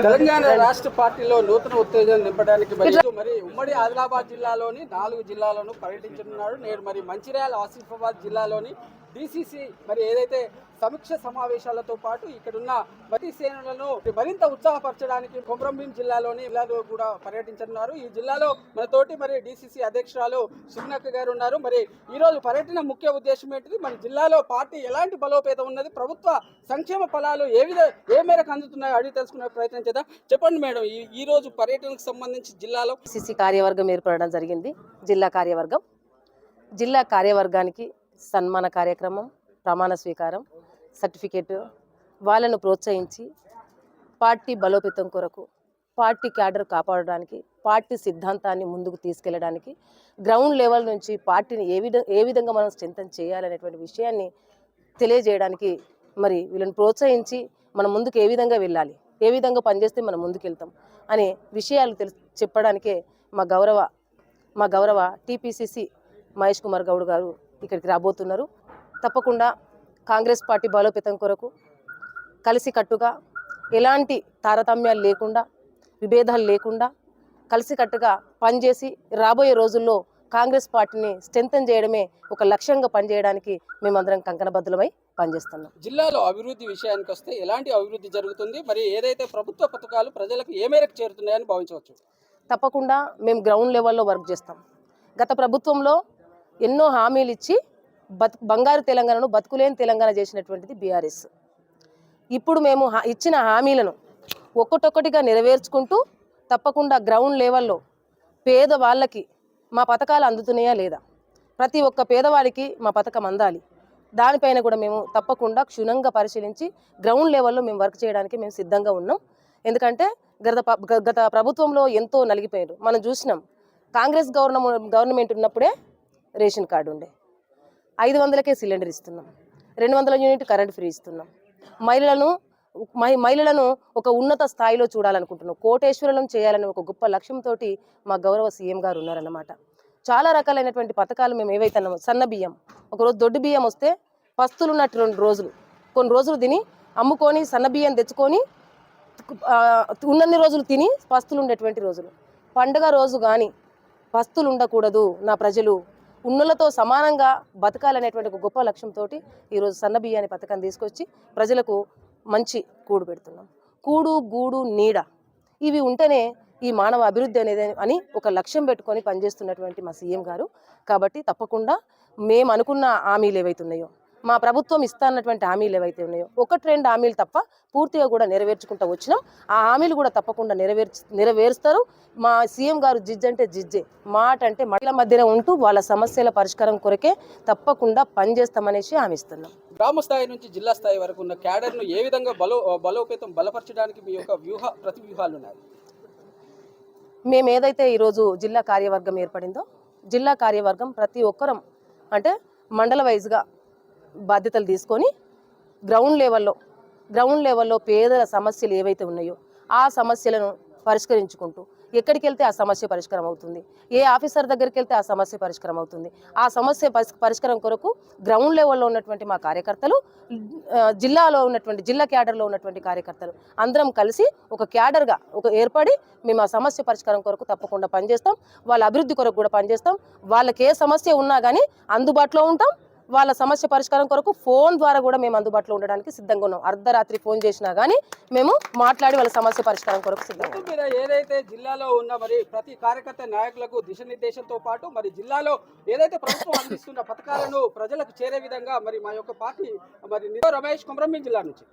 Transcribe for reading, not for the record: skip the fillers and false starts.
తెలంగాణ రాష్ట్ర పార్టీలో నూతన ఉత్తేజం నింపడానికి మరి ఉమ్మడి ఆదిలాబాద్ జిల్లాలోని 4 జిల్లాలను పర్యటించనున్నాడు. నేడు మరి మంచిర్యాల, ఆసిఫాబాద్ జిల్లాలోని డిసిసి మరి ఏదైతే సమీక్ష సమావేశాలతో పాటు ఇక్కడున్న మతి శ్రేణులను మరింత ఉత్సాహపరచడానికి కొమరంభీం జిల్లాలోని కూడా పర్యటించనున్నారు. ఈ జిల్లాలో మనతోటి మరి డిసిసి అధ్యక్షురాలు శివనక్క గారు ఉన్నారు. మరి ఈ రోజు పర్యటన ముఖ్య ఉద్దేశం ఏంటిది, మన జిల్లాలో పార్టీ ఎలాంటి బలోపేతం ఉన్నది, ప్రభుత్వ సంక్షేమ ఫలాలు ఏ మేరకు అందుతున్నాయో అడిగి తెలుసుకునే ప్రయత్నం చేద్దాం. చెప్పండి మేడం, ఈ రోజు పర్యటనకు సంబంధించి జిల్లాలో డిసిసి కార్యవర్గం ఏర్పడడం జరిగింది. జిల్లా కార్యవర్గానికి సన్మాన కార్యక్రమం, ప్రమాణ స్వీకారం, సర్టిఫికేట్, వాళ్ళను ప్రోత్సహించి పార్టీ బలోపేతం కొరకు, పార్టీ క్యాడర్ కాపాడడానికి, పార్టీ సిద్ధాంతాన్ని ముందుకు తీసుకెళ్లడానికి, గ్రౌండ్ లెవెల్ నుంచి పార్టీని ఏ విధంగా మనం స్ట్రెంథెన్ చేయాలనేటువంటి విషయాన్ని తెలియజేయడానికి మరి వీళ్ళని ప్రోత్సహించి మనం ముందుకు ఏ విధంగా వెళ్ళాలి, ఏ విధంగా పనిచేస్తే మనం ముందుకు వెళ్తాం అనే విషయాలు చెప్పడానికే మా గౌరవ టీపీసీసీ మహేష్ కుమార్ గౌడ్ గారు ఇక్కడికి రాబోతున్నారు. తప్పకుండా కాంగ్రెస్ పార్టీ బలోపేతం కొరకు కలిసికట్టుగా, ఎలాంటి తారతమ్యాలు లేకుండా, విభేదాలు లేకుండా కలిసికట్టుగా పనిచేసి రాబోయే రోజుల్లో కాంగ్రెస్ పార్టీని స్ట్రెంథెన్ చేయడమే ఒక లక్ష్యంగా పనిచేయడానికి మేమందరం కంకణబద్ధులమై పనిచేస్తున్నాం. జిల్లాలో అభివృద్ధి విషయానికి వస్తే ఎలాంటి అభివృద్ధి జరుగుతుంది, మరి ఏదైతే ప్రభుత్వ పథకాలు ప్రజలకు ఏ మేరకు చేరుతున్నాయని భావించవచ్చు? తప్పకుండా మేము గ్రౌండ్ లెవెల్లో వర్క్ చేస్తాం. గత ప్రభుత్వంలో ఎన్నో హామీలు ఇచ్చి బంగారు తెలంగాణను బతుకులేని తెలంగాణ చేసినటువంటిది బీఆర్ఎస్. ఇప్పుడు మేము ఇచ్చిన హామీలను ఒక్కటొక్కటిగా నెరవేర్చుకుంటూ తప్పకుండా గ్రౌండ్ లెవెల్లో పేదవాళ్ళకి మా పథకాలు అందుతున్నాయా లేదా, ప్రతి ఒక్క పేదవాడికి మా పథకం అందాలి, దానిపైన కూడా మేము తప్పకుండా క్షుణ్ణంగా పరిశీలించి గ్రౌండ్ లెవెల్లో మేము వర్క్ చేయడానికి మేము సిద్ధంగా ఉన్నాం. ఎందుకంటే గత ప్రభుత్వంలో ఎంతో నలిగిపోయారు. మనం చూసినాం, కాంగ్రెస్ గవర్నమెంట్ ఉన్నప్పుడే రేషన్ కార్డు ఉండే, 500కే సిలిండర్ ఇస్తున్నాం, 200 యూనిట్ కరెంట్ ఫ్రీ ఇస్తున్నాం. మహిళలను ఒక ఉన్నత స్థాయిలో చూడాలనుకుంటున్నాం, కోటేశ్వరులను చేయాలని ఒక గొప్ప లక్ష్యంతో మా గౌరవ సీఎం గారు ఉన్నారన్నమాట. చాలా రకాలైనటువంటి పథకాలు మేము ఏవైతే సన్న బియ్యం, ఒకరోజు దొడ్డు బియ్యం వస్తే పస్తులు ఉన్నట్టు కొన్ని రోజులు తిని అమ్ముకొని సన్న బియ్యం తెచ్చుకొని ఉన్నన్ని రోజులు తిని పస్తులు ఉండేటువంటి రోజులు. పండుగ రోజు కానీ పస్తులు ఉండకూడదు, నా ప్రజలు ఉన్నలతో సమానంగా బతకాలనేటువంటి ఒక గొప్ప లక్ష్యంతో ఈరోజు సన్న బియ్యాన్ని పథకం తీసుకొచ్చి ప్రజలకు మంచి కూడు పెడుతున్నాం. కూడు, గూడు, నీడ ఇవి ఉంటేనే ఈ మానవ అభివృద్ధి అనేది అని ఒక లక్ష్యం పెట్టుకొని పనిచేస్తున్నటువంటి మా సీఎం గారు. కాబట్టి తప్పకుండా మేము అనుకున్న హామీలు ఏవైతే ఉన్నాయో, మా ప్రభుత్వం ఇస్తానటువంటి హామీలు ఏవైతే ఉన్నాయో, 1-2 హామీలు తప్ప పూర్తిగా కూడా నెరవేర్చుకుంటూ వచ్చినాం. ఆ హామీలు కూడా తప్పకుండా నెరవేరుస్తారు. మా సీఎం గారు జిజ్ అంటే జిజ్జే, మాట అంటే మహిళల మధ్యన ఉంటూ వాళ్ళ సమస్యల పరిష్కారం కొరకే తప్పకుండా పనిచేస్తామనేసి హామీస్తున్నాం. గ్రామ స్థాయి నుంచి జిల్లా స్థాయి వరకు ఉన్న క్యాడర్ను ఏ విధంగా బలపరచడానికి మీ యొక్క ప్రతి వ్యూహాలు ఉన్నాయి? మేము ఏదైతే ఈరోజు జిల్లా కార్యవర్గం ఏర్పడిందో, జిల్లా కార్యవర్గం ప్రతి ఒక్కరం అంటే మండల వైజ్గా బాధ్యతలు తీసుకొని గ్రౌండ్ లెవెల్లో పేదల సమస్యలు ఏవైతే ఉన్నాయో ఆ సమస్యలను పరిష్కరించుకుంటూ, ఎక్కడికి వెళ్తే ఆ సమస్య పరిష్కారం అవుతుంది, ఏ ఆఫీసర్ దగ్గరికి వెళ్తే ఆ సమస్య పరిష్కారం అవుతుంది, ఆ సమస్య పరిష్కారం కొరకు గ్రౌండ్ లెవెల్లో ఉన్నటువంటి మా కార్యకర్తలు, జిల్లా క్యాడర్లో ఉన్నటువంటి కార్యకర్తలు అందరం కలిసి ఒక క్యాడర్గా ఏర్పడి మేము ఆ సమస్య పరిష్కారం కొరకు తప్పకుండా పనిచేస్తాం. వాళ్ళ అభివృద్ధి కొరకు కూడా పనిచేస్తాం. వాళ్ళకి ఏ సమస్య ఉన్నా కానీ అందుబాటులో ఉంటాం. వాళ్ళ సమస్య పరిష్కారం కొరకు ఫోన్ ద్వారా కూడా మేము అందుబాటులో ఉండడానికి సిద్ధంగా ఉన్నాం. అర్ధరాత్రి ఫోన్ చేసినా కానీ మేము మాట్లాడి వాళ్ళ సమస్య పరిష్కారం కొరకు సిద్ధంగా ఉన్నాం. ఏదైతే జిల్లాలో ఉన్న మరి ప్రతి కార్యకర్త నాయకులకు దిశానిర్దేశంతో పాటు మరి జిల్లాలో ఏదైతే ప్రభుత్వం అందిస్తున్న పథకాలను ప్రజలకు చేరే విధంగా మరి మా యొక్క పార్టీ మరి రమేష్ కొమరంభీం జిల్లా నుంచి